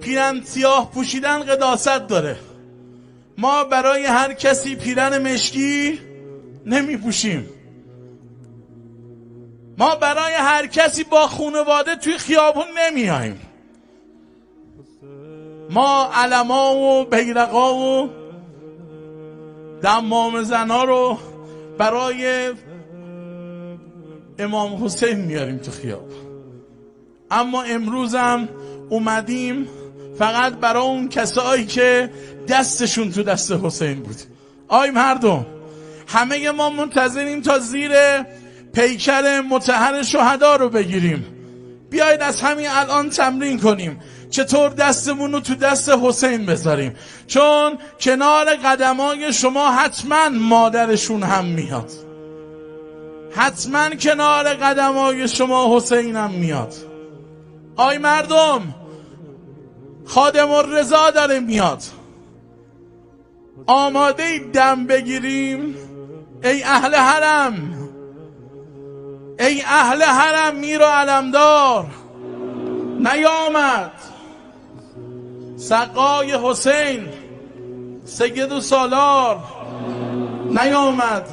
پیرن سیاه پوشیدن قداست داره. ما برای هر کسی پیرن مشکی نمی پوشیم. ما برای هر کسی با خانواده توی خیابون نمیاییم. ما علما و بیرقا و دمام زنا رو برای امام حسین میاریم تو خیابون. اما امروز هم اومدیم فقط برای اون کسایی که دستشون تو دست حسین بود. آی مردم، همه ما منتظریم تا زیر پیکر مطهر شهدا رو بگیریم. بیایید از همین الان تمرین کنیم چطور دستمون رو تو دست حسین بذاریم، چون کنار قدمای شما حتما مادرشون هم میاد، حتما کنار قدمای شما حسین هم میاد. آی مردم، خادم الرضا داره میاد. آماده دم بگیریم؟ ای اهل حرم، ای اهل حرم میر و علمدار، نیامد سقای حسین سید و سالار، نیامد